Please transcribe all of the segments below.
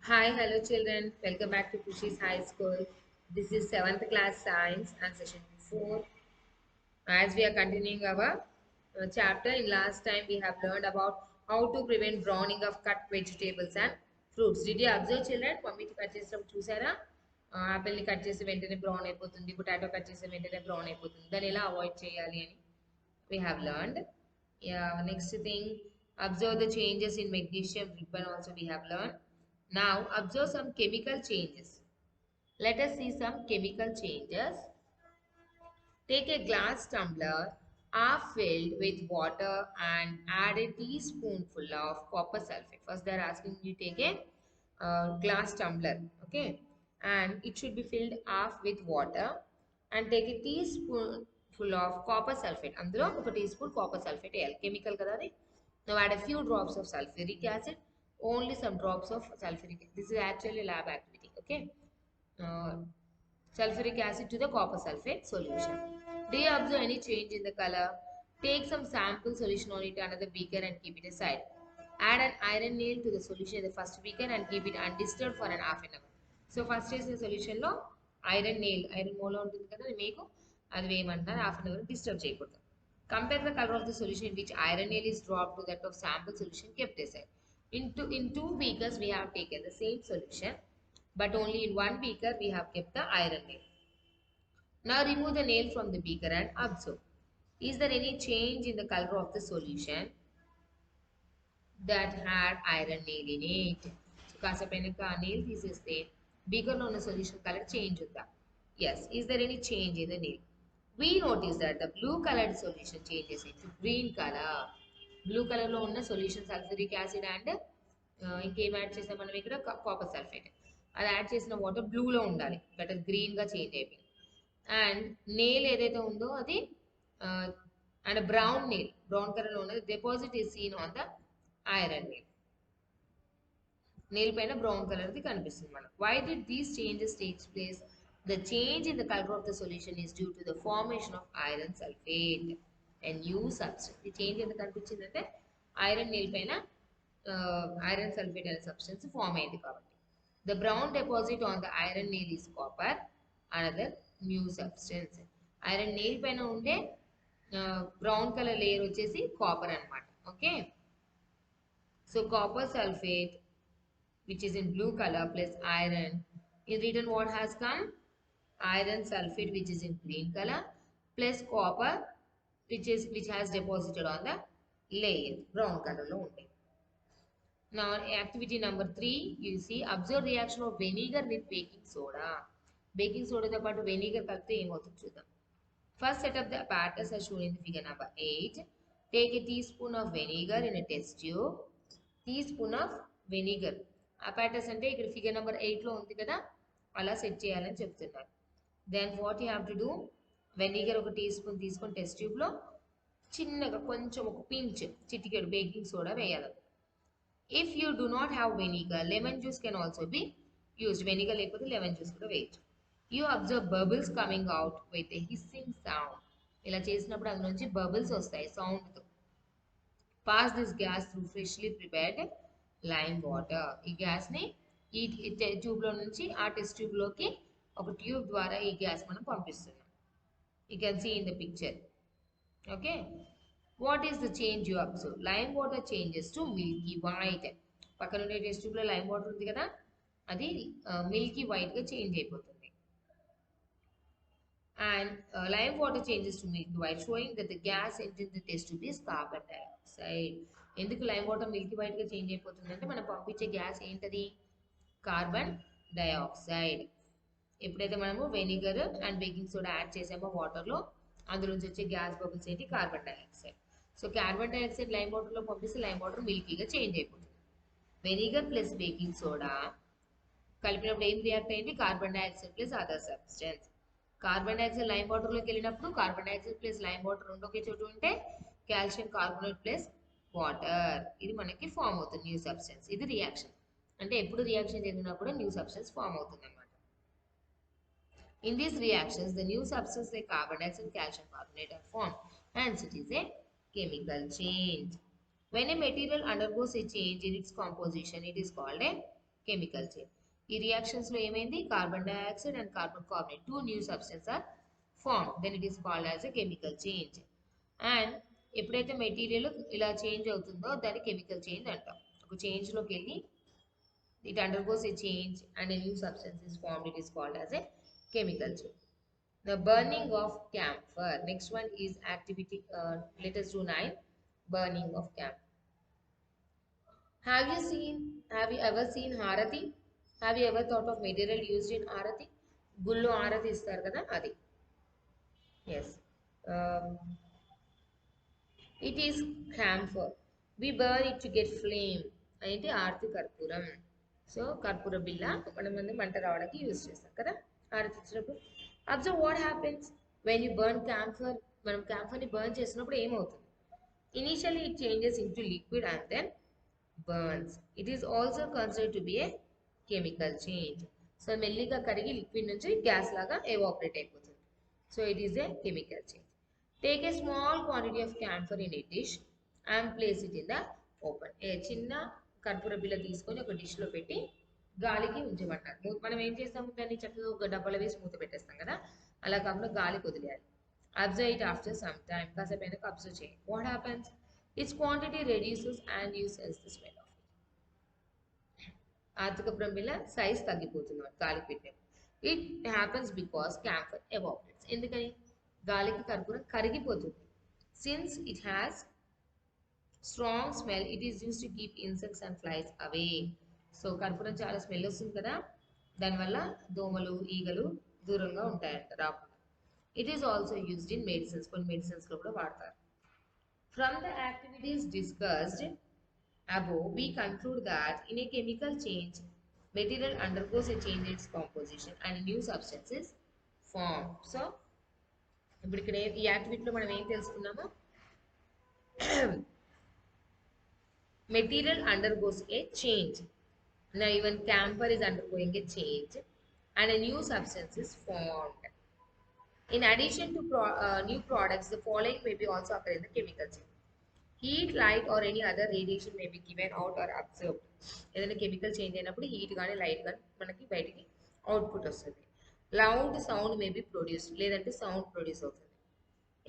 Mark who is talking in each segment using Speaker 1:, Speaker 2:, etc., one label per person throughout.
Speaker 1: Hi, hello children. Welcome back to Kushi's High School. This is 7th class science and session 4. As we are continuing our chapter, in last time we have learned about how to prevent browning of cut vegetables and fruits. Did you observe children? Mummy cut చేసినప్పుడు చూసారా apple ని cut చేసి వెంటనే brown అయిపోతుంది, potato cut చేసి వెంటనే brown అయిపోతుంది. దాన్ని ఎలా అవాయిడ్ చేయాలి అని we have learned. Yeah, next thing, observe the changes in magnesium ribbon also we have learned. Now observe some chemical changes. Let us see some chemical changes. Take a glass tumbler half filled with water and add a teaspoonful of copper sulfate. First they are asking you to take a glass tumbler, okay, and it should be filled half with water and take a teaspoonful of copper sulfate. Andro oka teaspoon copper sulfate వేయాలి chemical kada అది. Now add a few drops of sulfuric acid, only some drops of sulfuric acid. This is actually a lab activity, okay. Uh, Sulfuric acid to the copper sulfate solution. Do you observe any change in the color? Take some sample solution on it another beaker and keep it aside. Add an iron nail to the solution in the first beaker and keep it undisturbed for an half an hour. So first is the solution లో iron nail, iron మూల ఉంటుంది కదా మీకు అది వేయమంటారు half an hour disturb చేయకూడదు. Compare the color of the solution in which iron nail is dropped to that of sample solution kept aside. In two beakers we have taken the same solution, but only in one beaker we have kept the iron nail. Now remove the nail from the beaker and observe. Is there any change in the color of the solution that had iron nail in it? So కాసేపైనాక nail తీసేస్తే beaker లో ఉన్న solution color change ఉందా? Yes. Is there any change in the nail? We notice that the blue colored solution changes into green color. Blue color లో ఉన్న solution sulfuric acid and ఇంకేం add చేసాం మనం ఇక్కడ కాపర్ సల్ఫేట్. అది add చేసిన water బ్లూలో ఉండాలి, బట్ అది గ్రీన్గా చేంజ్ అయిపోయింది. అండ్ నేల్ ఏదైతే ఉందో అది అండ్ బ్రౌన్ నేల్, బ్రౌన్ కలర్లో ఉన్నది deposit is seen on the iron nail. Nail పైన బ్రౌన్ కలర్ది కనిపిస్తుంది మనకు. Why did these changes takes place? The change in the colour of the solution is due to the formation of iron sulphate and new substance. ఈ చేంజ్ ఎందుకు కనిపించిందంటే iron nail పైన iron sulphate అనే సబ్స్టెన్స్ ఫామ్ అయింది కాబట్టి. The brown deposit on the iron nail is copper, another new substance. Iron nail పైన ఉండే బ్రౌన్ కలర్ లేయర్ వచ్చేసి కాపర్ అనమాట, okay. So copper sulphate which is in blue color plus iron, in return what has come? Iron sulfate which is in green color plus copper which has deposited on the layer brown color lo undi. Now activity number 3, you see observe reaction of vinegar with baking soda. Baking soda తో పాటు vinegar కలిపితే ఏమవుతుందో చూద్దాం. First set up the apparatus as shown in the figure number 8. Take a teaspoon of vinegar in a test tube. Teaspoon of vinegar. Apparatus అంటే ఇక్కడ figure number 8లో ఉంది కదా, అలా సెట్ చేయాలని చెప్తున్నారు. Then what you have to do, vinegar ఒక teaspoon తీసుకొని test ట్యూబ్లో చిన్నగా కొంచెం ఒక పించ్ చిటికెడు బేకింగ్ సోడా వేయాలి. If you do not have vinegar, lemon juice can also be used. Vinegar లేకపోతే లెమన్ జ్యూస్ కూడా వేయచ్చు. You observe bubbles coming out with a hissing sound. ఇలా చేసినప్పుడు అందులో నుంచి బబుల్స్ వస్తాయి సౌండ్తో. Pass this gas through freshly prepared lime water. ఈ గ్యాస్ని ఈ ట్యూబ్లో నుంచి ఆ టెస్ట్ ట్యూబ్లోకి ఒక ట్యూబ్ ద్వారా ఈ గ్యాస్ మనం పంపిస్తున్నాం. You can see in the picture, okay. What is the change you observe? Lime water changes to milky white. పక్కన ఉండే టెస్ట్ ట్యూబ్లో లైమ్ వాటర్ ఉంది కదా, అది మిల్కీ వైట్గా చేంజ్ అయిపోతుంది. And lime water changes to milky white, showing that the gas entering the test tube is carbon dioxide. ఎందుకు lime water milky white గా చేంజ్ అయిపోతుందంటే మనం పంపించే గ్యాస్ ఏంటది? Carbon dioxide. ఎప్పుడైతే మనము vinegar and baking soda add చేసామో వాటర్లో, అందులోంచి వచ్చే గ్యాస్ బబుల్స్ ఏంటి? Carbon dioxide. So carbon dioxide lime వాటర్లో పంపిస్తే లైమ్ వాటర్ మిల్కీగా చేంజ్ అయిపోతుంది. వెనిగర్ ప్లస్ బేకింగ్ సోడా కలిపినప్పుడు ఏం రియాక్ట్ అయింది? Carbon dioxide plus other substance. Carbon dioxide lime వాటర్లోకి వెళ్ళినప్పుడు carbon dioxide plus lime water రెండు ఒకే చోటు ఉంటే కాల్షియం కార్బోనేట్ ప్లస్ వాటర్, ఇది మనకి ఫామ్ అవుతుంది న్యూ సబ్స్టెన్స్. ఇది రియాక్షన్ అంటే ఎప్పుడు రియాక్షన్ జరిగినప్పుడు న్యూ సబ్స్టెన్స్ ఫామ్ అవుతుంది అనమాట. In these reactions the new substance like carbon dioxide, calcium carbonate are form, hence it is a chemical change. When a material undergoes a change in its composition, it is called a chemical change. ఈ reactions లో ఏమైంది carbon dioxide and carbon carbonate two new substance are form then it is called as a chemical change. అండ్ ఎప్పుడైతే material ఇలా change అవుతుందో దాన్ని chemical change అంటాం. ఒక చేంజ్ లోకి వెళ్ళి it undergoes a change and a new substance is formed, it is called as a chemical change. The burning of camphor. Next one is activity, let us do 9, burning of camphor. Have you ever seen harati? Have you ever thought of material used in harati? Gullo harati istar kada adi. Yes. Um, it is camphor. We burn it to get flame. Anti arthi karpuram. So karpura billa manam manta ravadaki use chestam kada harati ichinapudu. Observe what happens when you burn camphor. Manam camphor ni burn chesinappudu em avutundi. Initially it changes into liquid and then burns. It is also considered to be a chemical change. So మెల్లిగా కరిగి liquid నుంచి gas లాగా evaporate అయిపోతుంది. So it is a chemical change. Take a small quantity of camphor in a dish and place it in the open. ఏ చిన్న కర్పూర బిళ్ళ తీసుకొని ఒక dish లో పెట్టి గాలికి ఉంచమంటారు. మనం ఏం చేస్తాము దాన్ని చక్కగా ఒక డబ్బాలో వేసి మూత పెట్టేస్తాం కదా, అలా కాకుండా గాలికి వదిలేయాలి. Observe it after some time. కాసేపైనాక అబ్జర్వ్ చేయండి. What happens? Its quantity reduces and you sense the smell of it. ఆర్థికపురం బిళ్ళ సైజ్ తగ్గిపోతుంది గాలికి పెట్టినప్పుడు. It happens because camphor evaporates. ఎందుకని గాలికి కర్పూరం కరిగిపోతుంది. Since it has strong smell it is used to keep insects and flies away. So కర్పూరం చాలా స్మెల్ వస్తుంది కదా, దానివల్ల దోమలు ఈగలు దూరంగా ఉంటాయంట రాకుండా. It is also used in medicines. కొన్ని మెడిసిన్స్లో కూడా వాడతారు. From the activities discussed above, we conclude that in a chemical change, material undergoes a change in its composition and new substances form. So, ఇప్పుడు ఇక్కడ ఈ యాక్టివిటీలో మనం ఏం తెలుసుకున్నామో, material undergoes a change. Now even camphor is undergoing a change and a new substance is formed. In addition to new products, the following may be also occur in the chemical change. Heat, light or any other radiation may be given out or absorbed. ఏదైనా chemical change అయినప్పుడు heat కానీ light కానీ మనకి బయటికి output వస్తుంది. Loud sound may be produce, లేదంటే sound produce అవుతుంది.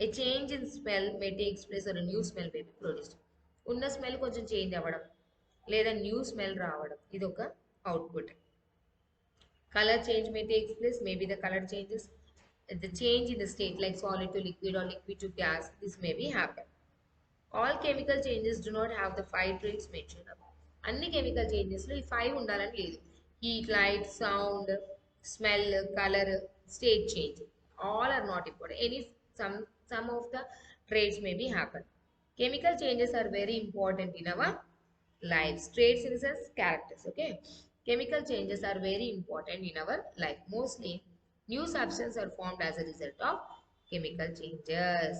Speaker 1: A change in smell may takes place or new smell may be produced. ఉన్న స్మెల్ కొంచెం చేంజ్ అవ్వడం లేదా న్యూ స్మెల్ రావడం, ఇది ఒక output. Colour change may takes place, may be the colour changes, the change in the state like solid to liquid or liquid to gas, this may be happen. All chemical changes do not have the 5 traits mentioned above. అన్ని chemical చేంజెస్లో ఈ 5 ఉండాలని లేదు. Heat, light, sound, smell, colour, state change, all are not important. Any some of the traits may be happen. Chemical changes are very important in our lives. Traits in the sense characters. Okay, chemical changes are very important in our life. Mostly new substances are formed as a result of chemical changes.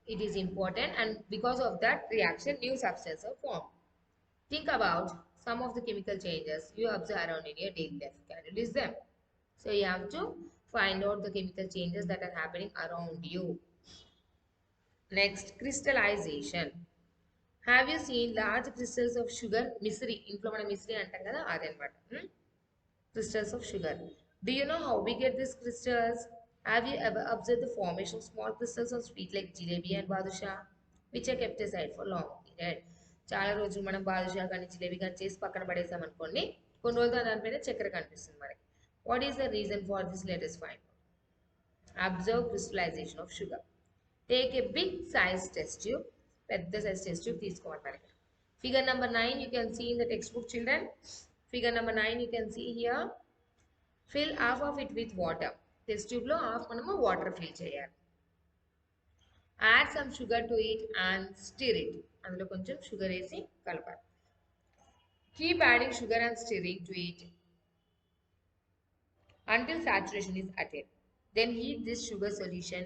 Speaker 1: It is important and because of that reaction new substances are formed. Think about some of the chemical changes you observe around in your daily life. Can you list them? So you have to find out the chemical changes that are happening around you. Next, crystallization. Have you seen large crystals of sugar? Misri, ఇంట్లో మనం మిశ్రీ అంటాం కదా, అదనమాట. Crystals of sugar. Do you know how we get these crystals? Have you ever observed the formation of small crystals on sweet like jalebi and badusha, which are kept aside for long period? చాలా రోజులు మనం బాదుషా కానీ జిలేబీ కానీ చేసి పక్కన పడేసాం అనుకోండి, కొన్ని రోజులు దానిపైన చక్కెర కనిపిస్తుంది మనకి. What is the reason for this? Let us find. Observe crystallization of sugar. Take a big size test tube. పెద్ద సైజ్ టెస్ట్ ట్యూబ్ తీసుకోవాలి మనకి. Figure number 9 you can see in the textbook, children. Figure number 9 you can see here. Fill half of it with water. Test tube లో half మనము water fill చేయాలి. Add some sugar to it and stir it. అందులో కొంచెం sugar వేసి కలపాలి. Keep adding sugar and stirring to it until saturation is attained. Then heat this sugar solution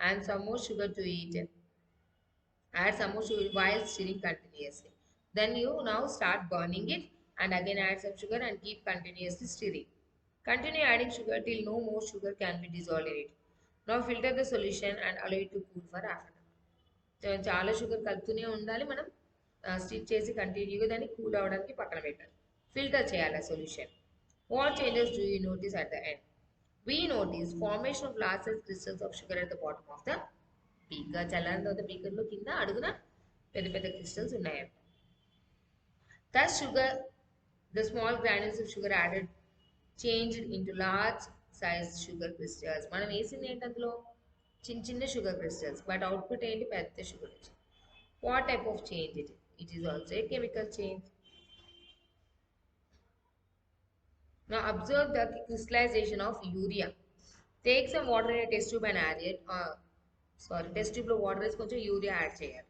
Speaker 1: and some more sugar to it. Add some more sugar while stirring continuously. Then you now start burning it and again add some sugar and keep continuously stirring. Continue adding sugar till no more sugar can be dissolved in it. Now filter the solution and allow it to cool for half an hour. చాలా sugar కలుపుతూనే ఉండాలి మనం, stir చేసి కంటిన్యూగా దాన్ని cool అవ్వడానికి పక్కన పెట్టాలి. filter చేయాలి solution. What changes do you notice at the end? We notice formation of large size crystals of sugar at the bottom of the beaker. చల్లారిన తర్వాత beaker లో కింద అడుగున పెద్ద పెద్ద crystals ఉన్నాయంట. Thus sugar, the small granules of sugar added changed into large size sugar crystals. మనం వేసింది ఏంటి అందులో చిన్న చిన్న sugar crystals, but output ఏంటి పెద్ద sugar crystals. What type of change it is? It is also a chemical change. Now observe the crystallization of urea. Take some water in a test tube and add it. Test tube లో water వేసి కొంచెం urea add చేయాలి.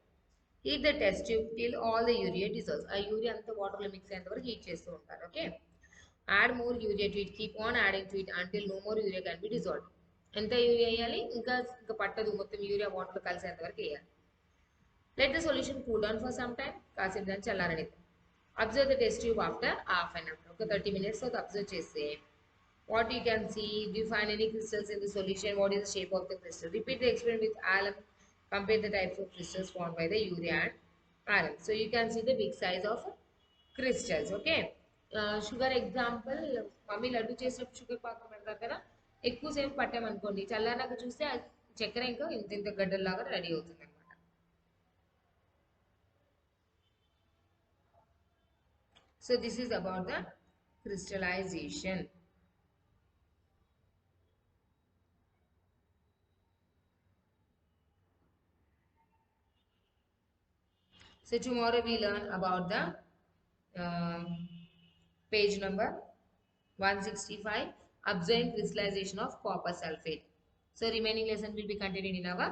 Speaker 1: Heat the test tube till all the urea dissolves. ఆ urea అంతా water లో mix అయ్యేంత వరకు heat చేస్తూ ఉంటారు. Okay, add more urea to it. Keep on adding to it until no more urea can be dissolved. ఎంత urea వేయాలి? ఇంకా ఇంకా పట్టదు, మొత్తం యూరియా వాటర్ కలిసేంత వరకు వేయాలి. Let the solution cool down for some time. కాసేపు దాన్ని చల్లారనిద్దాం. Observe the test tube after half an hour. ఒక 30 minutes తర్వాత అబ్జర్వ్ చేస్తే what you can see, do you find any crystals in the solution? What is the shape of the crystal? Repeat the experiment with alum. Compare the types of crystals formed by the urea and alum. So you can see the big size of crystals. Okay. Sugar example, mummy laddu చేసినప్పుడు sugar పాకం పెడతారు కదా, ఎక్కువసేపు పట్టామనుకోండి, చల్లారాక చూస్తే చక్కెర ఇంకా ఇంత ఇంత గడ్డల్లాగా రెడీ అవుతుంది అనమాట. So this is about the crystallization. So tomorrow we learn about the page number 165, observing crystallization of copper sulfate. So remaining lesson will be continued in our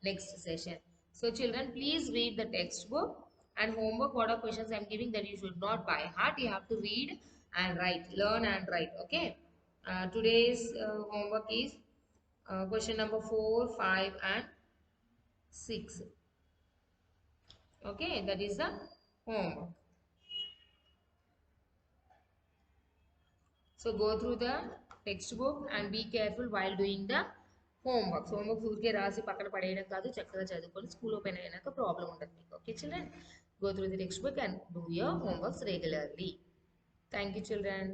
Speaker 1: next session. So children, please read the textbook and homework. What are questions I am giving that you should not by heart. You have to read and write, learn and write. Okay. Today's homework is question number 4, 5 and 6. Okay, that is the homework. So go through the textbook and be careful while doing the homework. So homework ఊరికే రాసి పక్కన పడేయడం కాదు, చక్కగా చదువుకొని school open అయినాక problem ఉండదు మీకు. Okay children, go through the textbook and do your homeworks regularly. Thank you children.